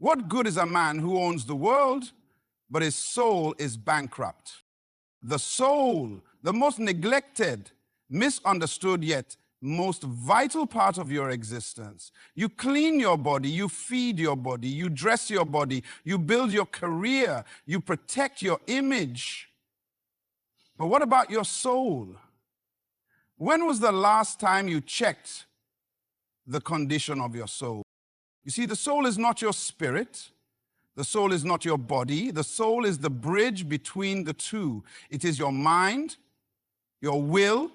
What good is a man who owns the world, but his soul is bankrupt? The soul, the most neglected, misunderstood yet most vital part of your existence. You clean your body, you feed your body, you dress your body, you build your career, you protect your image. But what about your soul? When was the last time you checked the condition of your soul? You see, the soul is not your spirit. The soul is not your body. The soul is the bridge between the two. It is your mind, your will,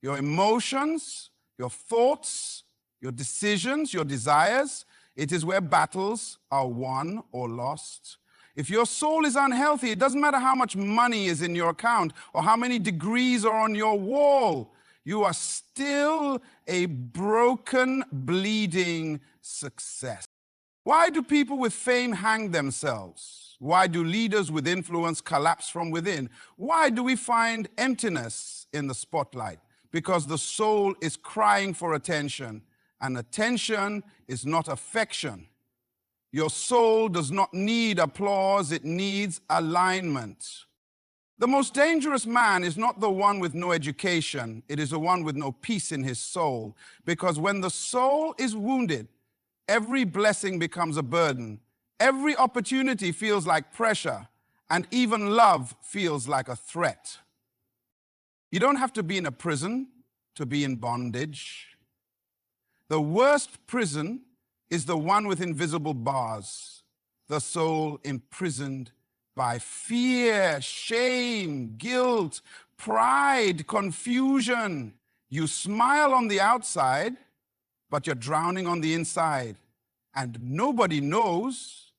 your emotions, your thoughts, your decisions, your desires. It is where battles are won or lost. If your soul is unhealthy, it doesn't matter how much money is in your account or how many degrees are on your wall. You are still a broken, bleeding success. Why do people with fame hang themselves? Why do leaders with influence collapse from within? Why do we find emptiness in the spotlight? Because the soul is crying for attention, and attention is not affection. Your soul does not need applause, it needs alignment. The most dangerous man is not the one with no education, it is the one with no peace in his soul. Because when the soul is wounded, every blessing becomes a burden. Every opportunity feels like pressure, and even love feels like a threat. You don't have to be in a prison to be in bondage. The worst prison is the one with invisible bars, the soul imprisoned by fear, shame, guilt, pride, confusion. You smile on the outside, but you're drowning on the inside. And nobody knows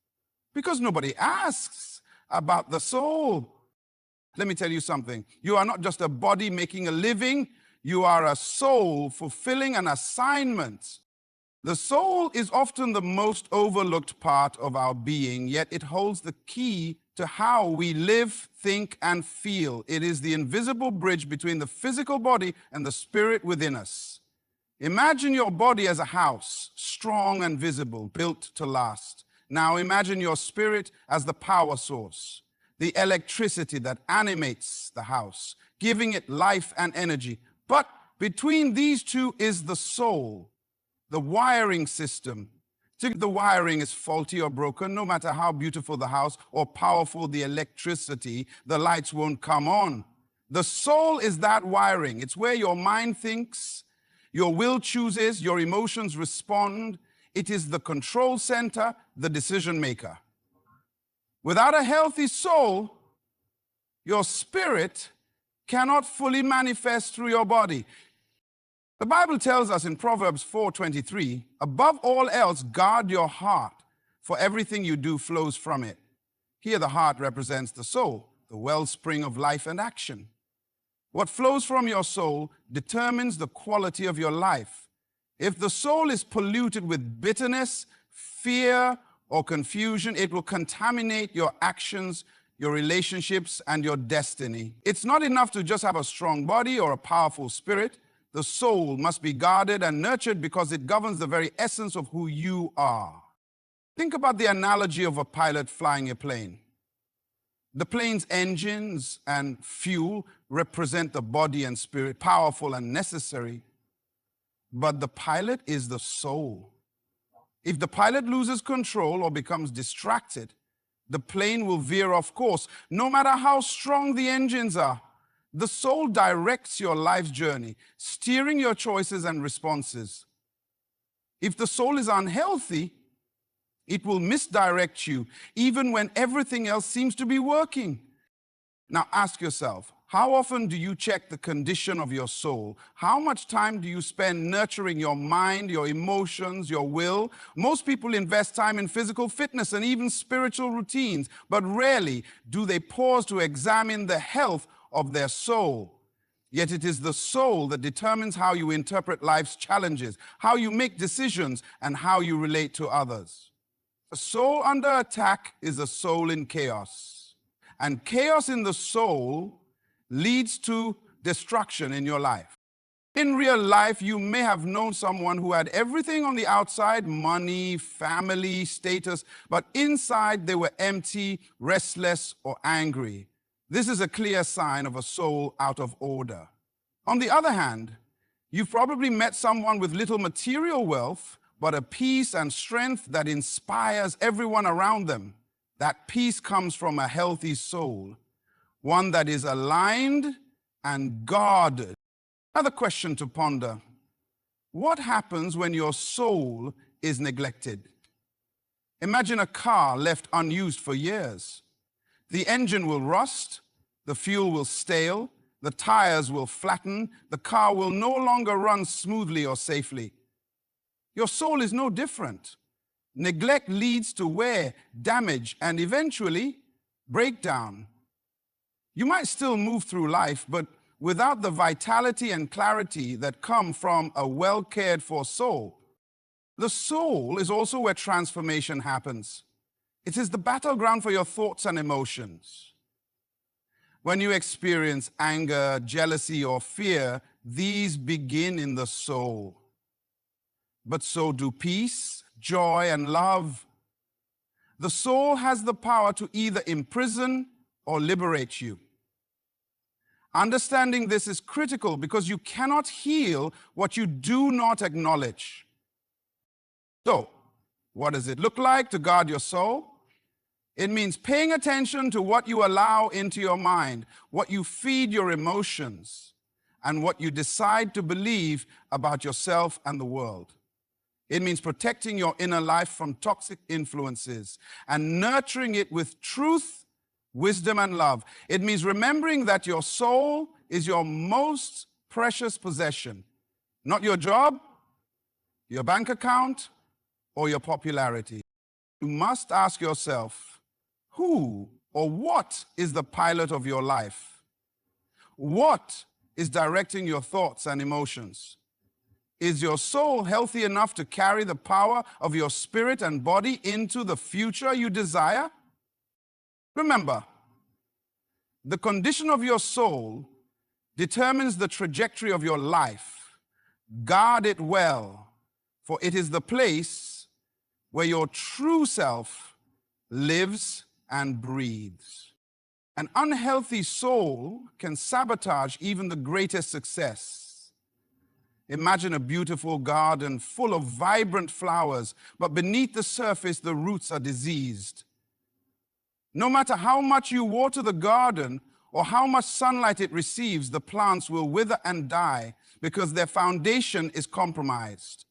because nobody asks about the soul. Let me tell you something. You are not just a body making a living. You are a soul fulfilling an assignment. The soul is often the most overlooked part of our being, yet it holds the key to how we live, think, and feel. It is the invisible bridge between the physical body and the spirit within us. Imagine your body as a house, strong and visible, built to last. Now imagine your spirit as the power source, the electricity that animates the house, giving it life and energy. But between these two is the soul, the wiring system. If the wiring is faulty or broken, no matter how beautiful the house or powerful the electricity, the lights won't come on. The soul is that wiring. It's where your mind thinks, your will chooses, your emotions respond. It is the control center, the decision maker. Without a healthy soul, your spirit cannot fully manifest through your body. The Bible tells us in Proverbs 4:23, above all else, guard your heart, for everything you do flows from it. Here the heart represents the soul, the wellspring of life and action. What flows from your soul determines the quality of your life. If the soul is polluted with bitterness, fear, or confusion, it will contaminate your actions, your relationships, and your destiny. It's not enough to just have a strong body or a powerful spirit. The soul must be guarded and nurtured because it governs the very essence of who you are. Think about the analogy of a pilot flying a plane. The plane's engines and fuel represent the body and spirit, powerful and necessary. But the pilot is the soul. If the pilot loses control or becomes distracted, the plane will veer off course. No matter how strong the engines are, the soul directs your life's journey, steering your choices and responses. If the soul is unhealthy, it will misdirect you, even when everything else seems to be working. Now ask yourself, how often do you check the condition of your soul? How much time do you spend nurturing your mind, your emotions, your will? Most people invest time in physical fitness and even spiritual routines, but rarely do they pause to examine the health of their soul. Yet it is the soul that determines how you interpret life's challenges, how you make decisions, and how you relate to others. A soul under attack is a soul in chaos. And chaos in the soul leads to destruction in your life. In real life, you may have known someone who had everything on the outside, money, family, status, but inside they were empty, restless, or angry. This is a clear sign of a soul out of order. On the other hand, you've probably met someone with little material wealth, but a peace and strength that inspires everyone around them. That peace comes from a healthy soul, one that is aligned and guarded. Another question to ponder: what happens when your soul is neglected? Imagine a car left unused for years. The engine will rust, the fuel will stale, the tires will flatten, the car will no longer run smoothly or safely. Your soul is no different. Neglect leads to wear, damage, and eventually breakdown. You might still move through life, but without the vitality and clarity that come from a well-cared-for soul. The soul is also where transformation happens. It is the battleground for your thoughts and emotions. When you experience anger, jealousy, or fear, these begin in the soul. But so do peace, joy, and love. The soul has the power to either imprison or liberate you. Understanding this is critical because you cannot heal what you do not acknowledge. So, what does it look like to guard your soul? It means paying attention to what you allow into your mind, what you feed your emotions, and what you decide to believe about yourself and the world. It means protecting your inner life from toxic influences and nurturing it with truth, wisdom, and love. It means remembering that your soul is your most precious possession, not your job, your bank account, or your popularity. You must ask yourself, who or what is the pilot of your life? What is directing your thoughts and emotions? Is your soul healthy enough to carry the power of your spirit and body into the future you desire? Remember, the condition of your soul determines the trajectory of your life. Guard it well, for it is the place where your true self lives and breathes. An unhealthy soul can sabotage even the greatest success. Imagine a beautiful garden full of vibrant flowers, but beneath the surface, the roots are diseased. No matter how much you water the garden or how much sunlight it receives, the plants will wither and die because their foundation is compromised.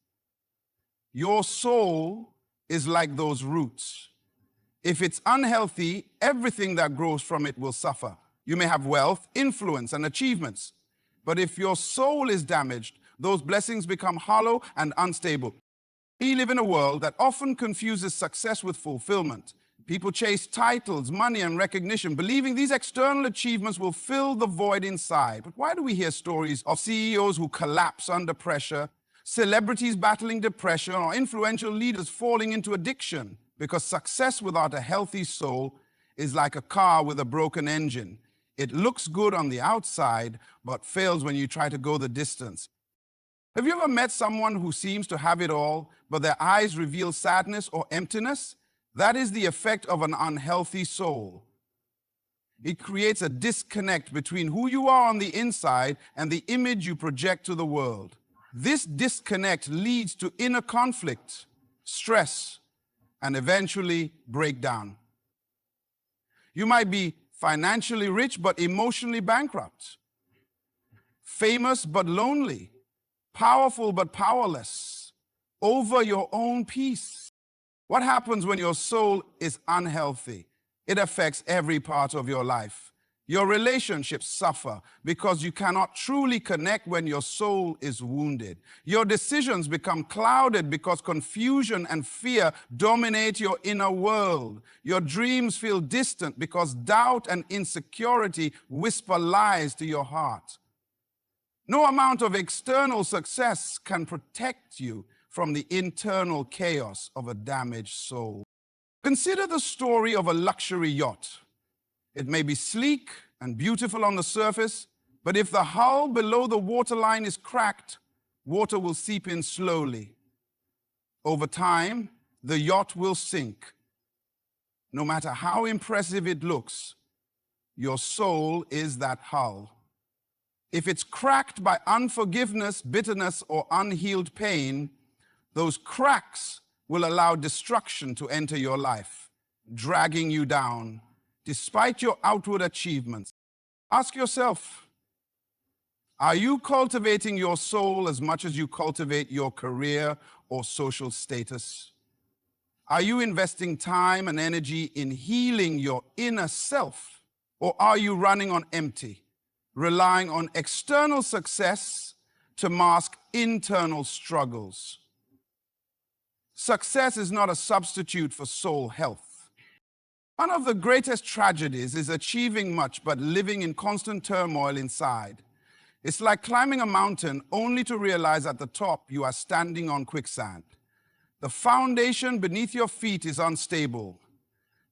Your soul is like those roots. If it's unhealthy, everything that grows from it will suffer. You may have wealth, influence, and achievements, but if your soul is damaged, those blessings become hollow and unstable. We live in a world that often confuses success with fulfillment. People chase titles, money, and recognition, believing these external achievements will fill the void inside. But why do we hear stories of CEOs who collapse under pressure, celebrities battling depression, or influential leaders falling into addiction? Because success without a healthy soul is like a car with a broken engine. It looks good on the outside, but fails when you try to go the distance. Have you ever met someone who seems to have it all, but their eyes reveal sadness or emptiness? That is the effect of an unhealthy soul. It creates a disconnect between who you are on the inside and the image you project to the world. This disconnect leads to inner conflict, stress, and eventually breakdown. You might be financially rich but emotionally bankrupt, famous but lonely, powerful but powerless, over your own peace. What happens when your soul is unhealthy? It affects every part of your life. Your relationships suffer because you cannot truly connect when your soul is wounded. Your decisions become clouded because confusion and fear dominate your inner world. Your dreams feel distant because doubt and insecurity whisper lies to your heart. No amount of external success can protect you from the internal chaos of a damaged soul. Consider the story of a luxury yacht. It may be sleek and beautiful on the surface, But if the hull below the waterline is cracked, water will seep in slowly. Over time, the yacht will sink. No matter how impressive it looks, your soul is that hull. If it's cracked by unforgiveness, bitterness, or unhealed pain, those cracks will allow destruction to enter your life, dragging you down, despite your outward achievements. Ask yourself, are you cultivating your soul as much as you cultivate your career or social status? Are you investing time and energy in healing your inner self? Or are you running on empty, relying on external success to mask internal struggles? Success is not a substitute for soul health. One of the greatest tragedies is achieving much but living in constant turmoil inside. It's like climbing a mountain only to realize at the top you are standing on quicksand. The foundation beneath your feet is unstable.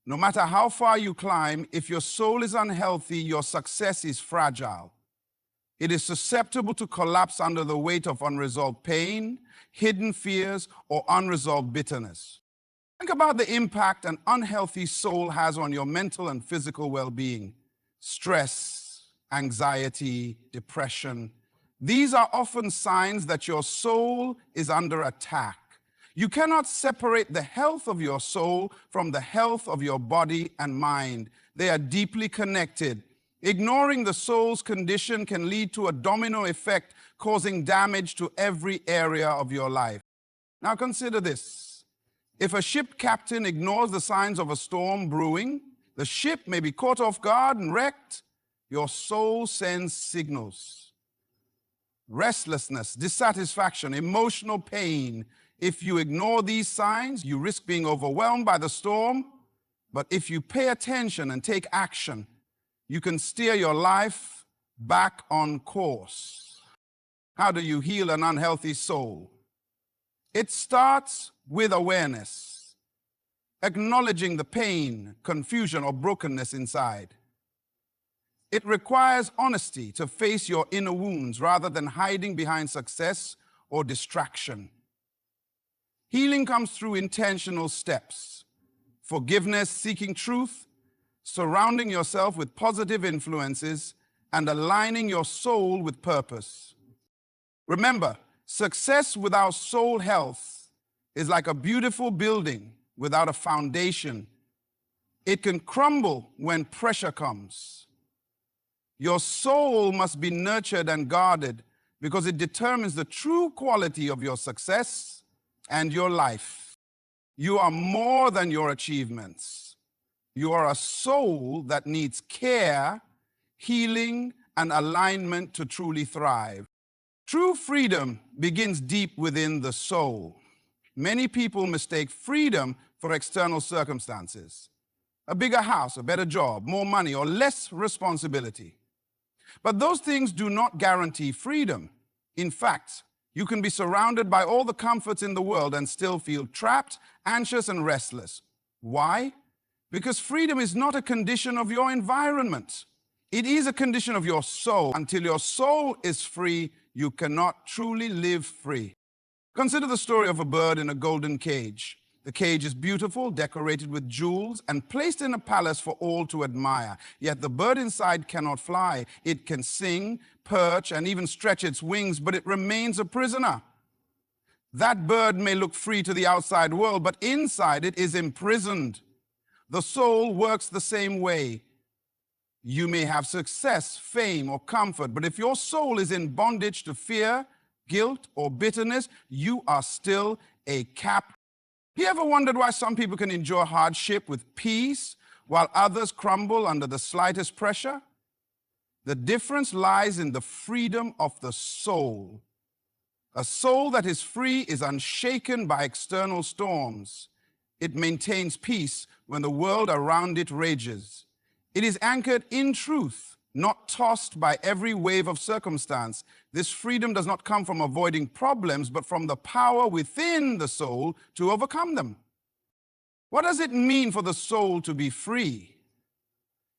No matter how far you climb, if your soul is unhealthy, your success is fragile. It is susceptible to collapse under the weight of unresolved pain, hidden fears, or unresolved bitterness. Think about the impact an unhealthy soul has on your mental and physical well-being. Stress, anxiety, depression. These are often signs that your soul is under attack. You cannot separate the health of your soul from the health of your body and mind. They are deeply connected. Ignoring the soul's condition can lead to a domino effect, causing damage to every area of your life. Now consider this. If a ship captain ignores the signs of a storm brewing, the ship may be caught off guard and wrecked. Your soul sends signals. Restlessness, dissatisfaction, emotional pain. If you ignore these signs, you risk being overwhelmed by the storm. But if you pay attention and take action, you can steer your life back on course. How do you heal an unhealthy soul? It starts with awareness, acknowledging the pain, confusion, or brokenness inside. It requires honesty to face your inner wounds rather than hiding behind success or distraction. Healing comes through intentional steps: forgiveness, seeking truth, surrounding yourself with positive influences, and aligning your soul with purpose. Remember, success without soul health is like a beautiful building without a foundation. It can crumble when pressure comes. Your soul must be nurtured and guarded because it determines the true quality of your success and your life. You are more than your achievements. You are a soul that needs care, healing, and alignment to truly thrive. True freedom begins deep within the soul. Many people mistake freedom for external circumstances: a bigger house, a better job, more money, or less responsibility. But those things do not guarantee freedom. In fact, you can be surrounded by all the comforts in the world and still feel trapped, anxious, and restless. Why? Because freedom is not a condition of your environment. It is a condition of your soul. Until your soul is free, you cannot truly live free. Consider the story of a bird in a golden cage. The cage is beautiful, decorated with jewels, and placed in a palace for all to admire. Yet the bird inside cannot fly. It can sing, perch, and even stretch its wings, but it remains a prisoner. That bird may look free to the outside world, but inside it is imprisoned. The soul works the same way. You may have success, fame, or comfort, but if your soul is in bondage to fear, guilt, or bitterness, you are still a captive. You ever wondered why some people can enjoy hardship with peace while others crumble under the slightest pressure? The difference lies in the freedom of the soul. A soul that is free is unshaken by external storms. It maintains peace when the world around it rages. It is anchored in truth, not tossed by every wave of circumstance. This freedom does not come from avoiding problems, but from the power within the soul to overcome them. What does it mean for the soul to be free?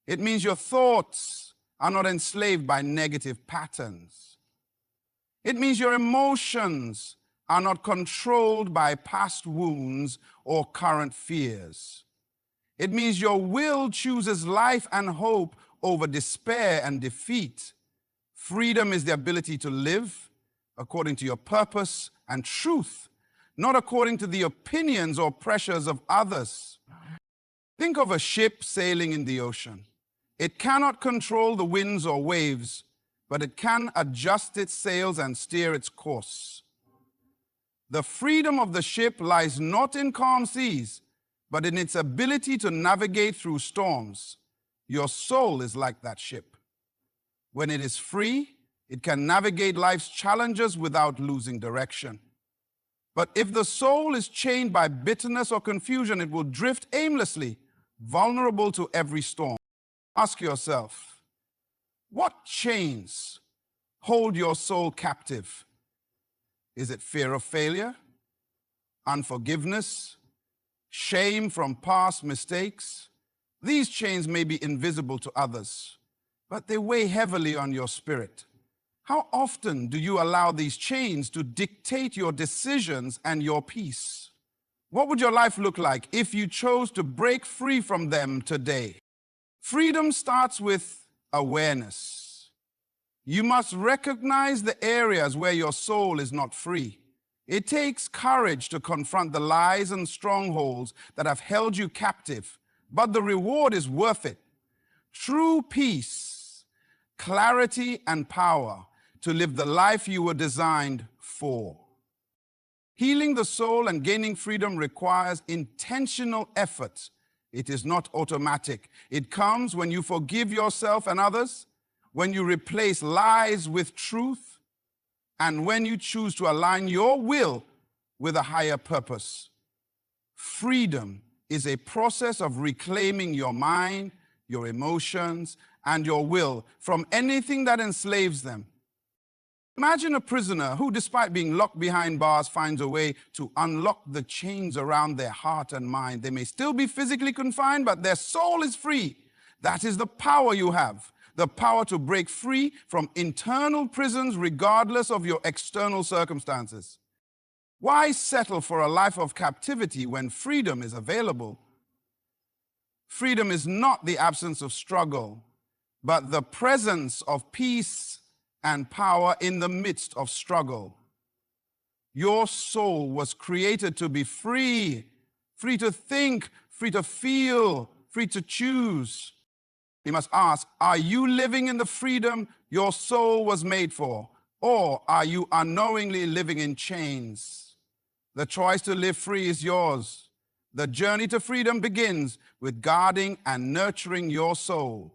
It means your thoughts are not enslaved by negative patterns. It means your emotions are not controlled by past wounds or current fears. It means your will chooses life and hope over despair and defeat. Freedom is the ability to live according to your purpose and truth, not according to the opinions or pressures of others. Think of a ship sailing in the ocean. It cannot control the winds or waves, but it can adjust its sails and steer its course. The freedom of the ship lies not in calm seas, but in its ability to navigate through storms. Your soul is like that ship. When it is free, it can navigate life's challenges without losing direction. But if the soul is chained by bitterness or confusion, it will drift aimlessly, vulnerable to every storm. Ask yourself, what chains hold your soul captive? Is it fear of failure, unforgiveness, shame from past mistakes? These chains may be invisible to others, but they weigh heavily on your spirit. How often do you allow these chains to dictate your decisions and your peace? What would your life look like if you chose to break free from them today? Freedom starts with awareness. You must recognize the areas where your soul is not free. It takes courage to confront the lies and strongholds that have held you captive, but the reward is worth it. True peace, clarity, and power to live the life you were designed for. Healing the soul and gaining freedom requires intentional effort. It is not automatic. It comes when you forgive yourself and others, when you replace lies with truth, and when you choose to align your will with a higher purpose. Freedom is a process of reclaiming your mind, your emotions, and your will from anything that enslaves them. Imagine a prisoner who, despite being locked behind bars, finds a way to unlock the chains around their heart and mind. They may still be physically confined, but their soul is free. That is the power you have, the power to break free from internal prisons regardless of your external circumstances. Why settle for a life of captivity when freedom is available? Freedom is not the absence of struggle, but the presence of peace and power in the midst of struggle. Your soul was created to be free, free to think, free to feel, free to choose. You must ask, are you living in the freedom your soul was made for, or are you unknowingly living in chains? The choice to live free is yours. The journey to freedom begins with guarding and nurturing your soul.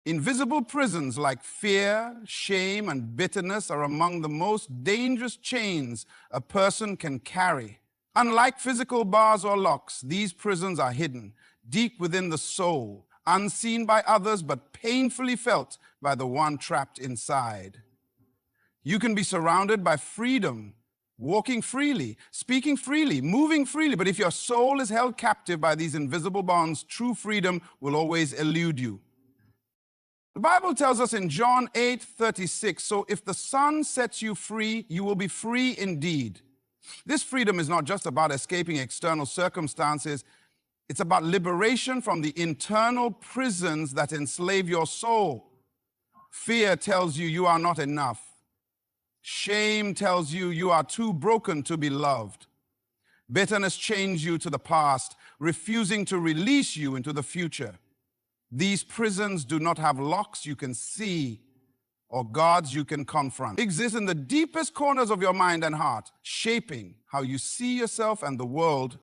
Invisible prisons like fear, shame, and bitterness are among the most dangerous chains a person can carry. Unlike physical bars or locks, these prisons are hidden deep within the soul, unseen by others but painfully felt by the one trapped inside. You can be surrounded by freedom, walking freely, speaking freely, moving freely, but if your soul is held captive by these invisible bonds, true freedom will always elude you. The Bible tells us in John 8:36, so if the Son sets you free, you will be free indeed. This freedom is not just about escaping external circumstances. It's about liberation from the internal prisons that enslave your soul. Fear tells you you are not enough. Shame tells you you are too broken to be loved. Bitterness chains you to the past, refusing to release you into the future. These prisons do not have locks you can see or guards you can confront. They exist in the deepest corners of your mind and heart, shaping how you see yourself and the world.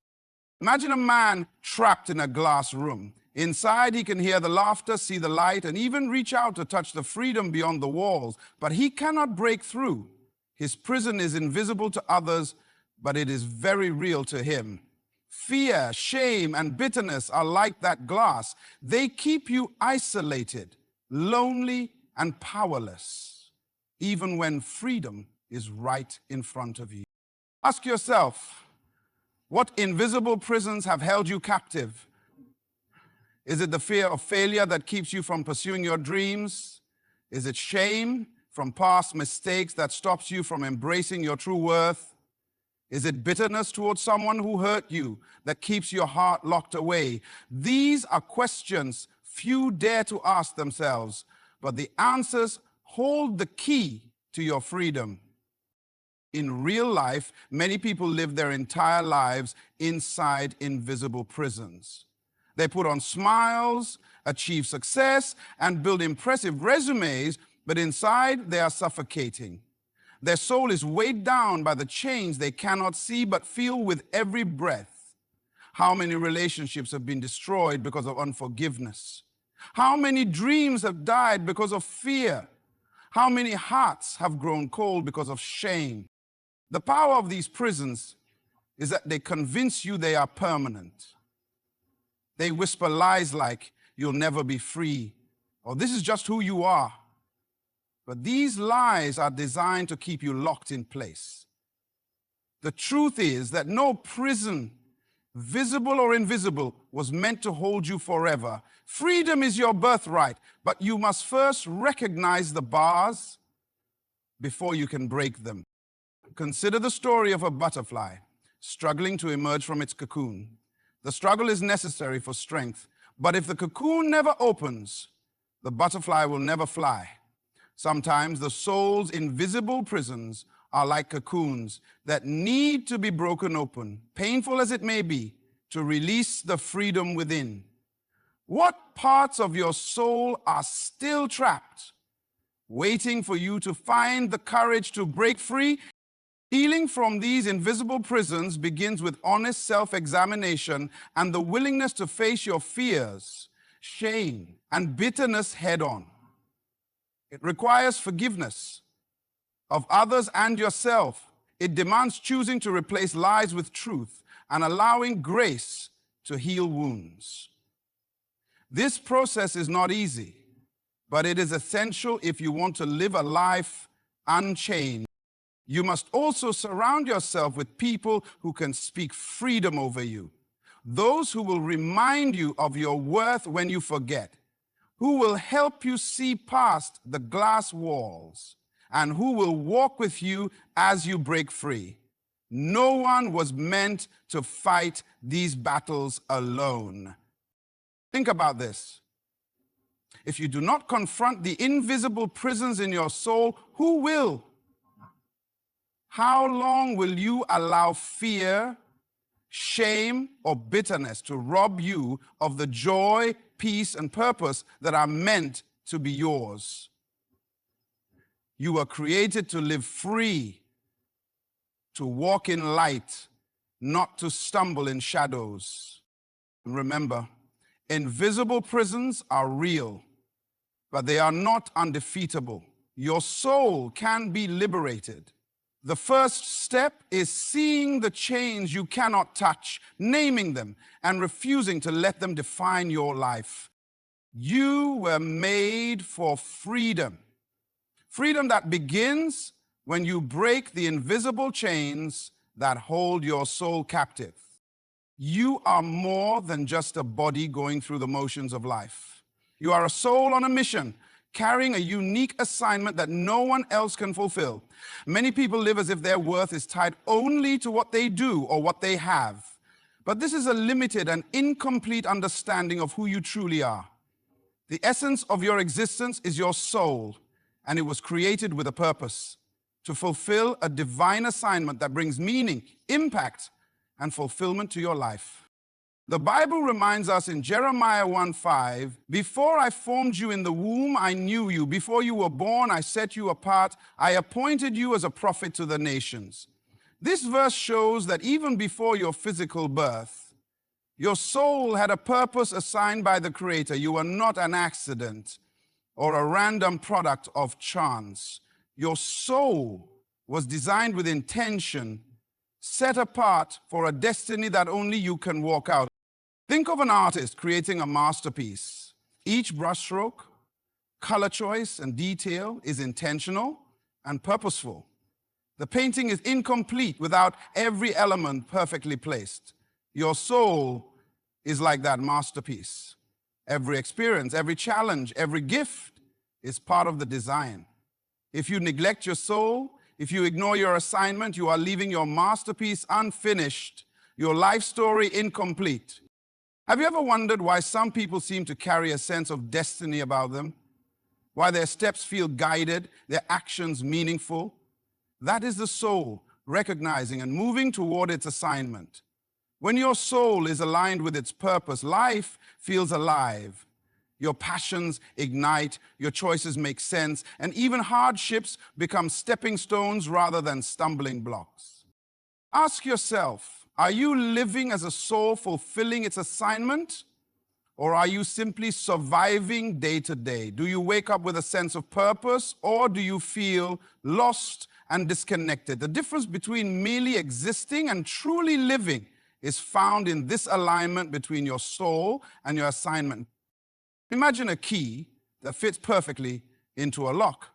Imagine a man trapped in a glass room. Inside, he can hear the laughter, see the light, and even reach out to touch the freedom beyond the walls. But he cannot break through. His prison is invisible to others, but it is very real to him. Fear, shame, and bitterness are like that glass. They keep you isolated, lonely, and powerless, even when freedom is right in front of you. Ask yourself, what invisible prisons have held you captive? Is it the fear of failure that keeps you from pursuing your dreams? Is it shame from past mistakes that stops you from embracing your true worth? Is it bitterness towards someone who hurt you that keeps your heart locked away? These are questions few dare to ask themselves, but the answers hold the key to your freedom. In real life, many people live their entire lives inside invisible prisons. They put on smiles, achieve success, and build impressive resumes, but inside they are suffocating. Their soul is weighed down by the chains they cannot see but feel with every breath. How many relationships have been destroyed because of unforgiveness? How many dreams have died because of fear? How many hearts have grown cold because of shame? The power of these prisons is that they convince you they are permanent. They whisper lies like, you'll never be free, or this is just who you are. But these lies are designed to keep you locked in place. The truth is that no prison, visible or invisible, was meant to hold you forever. Freedom is your birthright, but you must first recognize the bars before you can break them. Consider the story of a butterfly struggling to emerge from its cocoon. The struggle is necessary for strength, but if the cocoon never opens, the butterfly will never fly. Sometimes the soul's invisible prisons are like cocoons that need to be broken open, painful as it may be, to release the freedom within. What parts of your soul are still trapped, waiting for you to find the courage to break free? Healing from these invisible prisons begins with honest self-examination and the willingness to face your fears, shame, and bitterness head-on. It requires forgiveness of others and yourself. It demands choosing to replace lies with truth and allowing grace to heal wounds. This process is not easy, but it is essential if you want to live a life unchained. You must also surround yourself with people who can speak freedom over you, those who will remind you of your worth when you forget, who will help you see past the glass walls, and who will walk with you as you break free. No one was meant to fight these battles alone. Think about this. If you do not confront the invisible prisons in your soul, who will? How long will you allow fear, shame, or bitterness to rob you of the joy, peace, and purpose that are meant to be yours? You were created to live free, to walk in light, not to stumble in shadows. And remember, invisible prisons are real, but they are not undefeatable. Your soul can be liberated. The first step is seeing the chains you cannot touch, naming them, and refusing to let them define your life. You were made for freedom. Freedom that begins when you break the invisible chains that hold your soul captive. You are more than just a body going through the motions of life. You are a soul on a mission, carrying a unique assignment that no one else can fulfill. Many people live as if their worth is tied only to what they do or what they have. But this is a limited and incomplete understanding of who you truly are. The essence of your existence is your soul, and it was created with a purpose, to fulfill a divine assignment that brings meaning, impact, and fulfillment to your life. The Bible reminds us in Jeremiah 1:5, before I formed you in the womb, I knew you. Before you were born, I set you apart. I appointed you as a prophet to the nations. This verse shows that even before your physical birth, your soul had a purpose assigned by the Creator. You were not an accident or a random product of chance. Your soul was designed with intention, set apart for a destiny that only you can walk out. Think of an artist creating a masterpiece. Each brushstroke, color choice, and detail is intentional and purposeful. The painting is incomplete without every element perfectly placed. Your soul is like that masterpiece. Every experience, every challenge, every gift is part of the design. If you neglect your soul, if you ignore your assignment, you are leaving your masterpiece unfinished, your life story incomplete. Have you ever wondered why some people seem to carry a sense of destiny about them? Why their steps feel guided, their actions meaningful? That is the soul recognizing and moving toward its assignment. When your soul is aligned with its purpose, life feels alive. Your passions ignite, your choices make sense, and even hardships become stepping stones rather than stumbling blocks. Ask yourself, are you living as a soul fulfilling its assignment? Or are you simply surviving day to day? Do you wake up with a sense of purpose, or do you feel lost and disconnected? The difference between merely existing and truly living is found in this alignment between your soul and your assignment. Imagine a key that fits perfectly into a lock.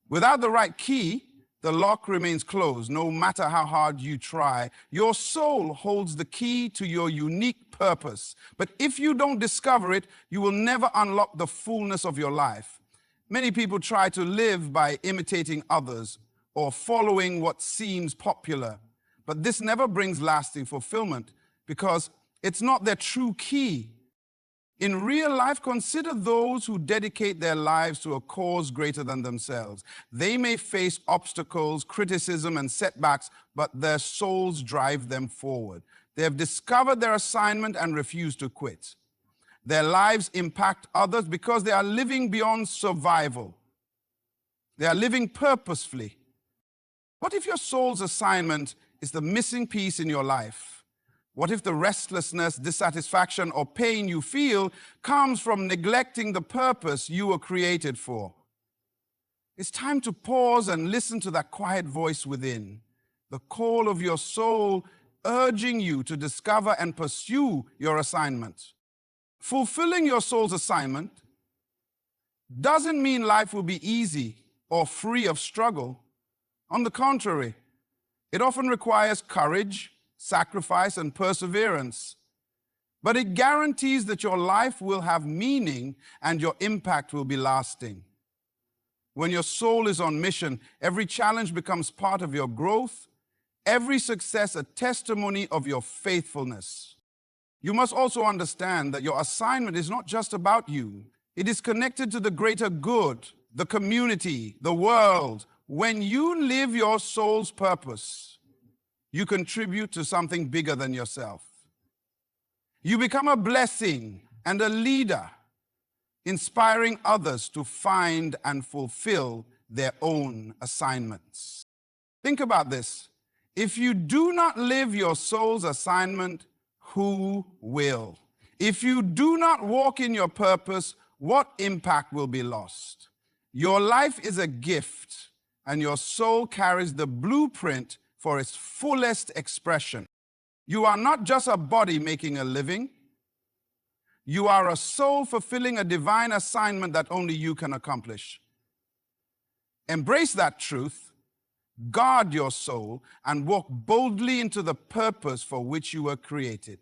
Without the right key, the lock remains closed, no matter how hard you try. Your soul holds the key to your unique purpose. But if you don't discover it, you will never unlock the fullness of your life. Many people try to live by imitating others or following what seems popular. But this never brings lasting fulfillment because it's not their true key. In real life, consider those who dedicate their lives to a cause greater than themselves. They may face obstacles, criticism, and setbacks, but their souls drive them forward. They have discovered their assignment and refuse to quit. Their lives impact others because they are living beyond survival. They are living purposefully. What if your soul's assignment is the missing piece in your life? What if the restlessness, dissatisfaction, or pain you feel comes from neglecting the purpose you were created for? It's time to pause and listen to that quiet voice within, the call of your soul urging you to discover and pursue your assignment. Fulfilling your soul's assignment doesn't mean life will be easy or free of struggle. On the contrary, it often requires courage, sacrifice, and perseverance. But it guarantees that your life will have meaning and your impact will be lasting. When your soul is on mission, every challenge becomes part of your growth, every success a testimony of your faithfulness. You must also understand that your assignment is not just about you. It is connected to the greater good, the community, the world. When you live your soul's purpose, you contribute to something bigger than yourself. You become a blessing and a leader, inspiring others to find and fulfill their own assignments. Think about this. If you do not live your soul's assignment, who will? If you do not walk in your purpose, what impact will be lost? Your life is a gift, and your soul carries the blueprint for its fullest expression. You are not just a body making a living. You are a soul fulfilling a divine assignment that only you can accomplish. Embrace that truth, guard your soul, and walk boldly into the purpose for which you were created.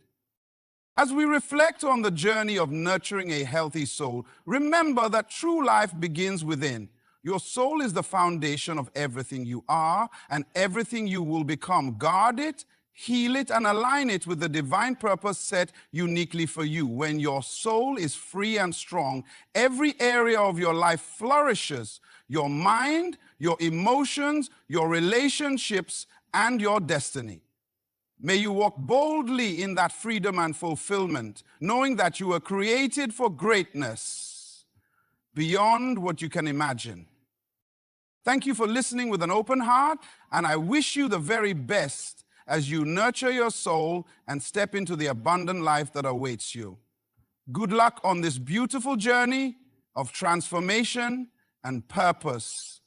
As we reflect on the journey of nurturing a healthy soul, remember that true life begins within. Your soul is the foundation of everything you are and everything you will become. Guard it, heal it, and align it with the divine purpose set uniquely for you. When your soul is free and strong, every area of your life flourishes. Your mind, your emotions, your relationships, and your destiny. May you walk boldly in that freedom and fulfillment, knowing that you were created for greatness beyond what you can imagine. Thank you for listening with an open heart, and I wish you the very best as you nurture your soul and step into the abundant life that awaits you. Good luck on this beautiful journey of transformation and purpose.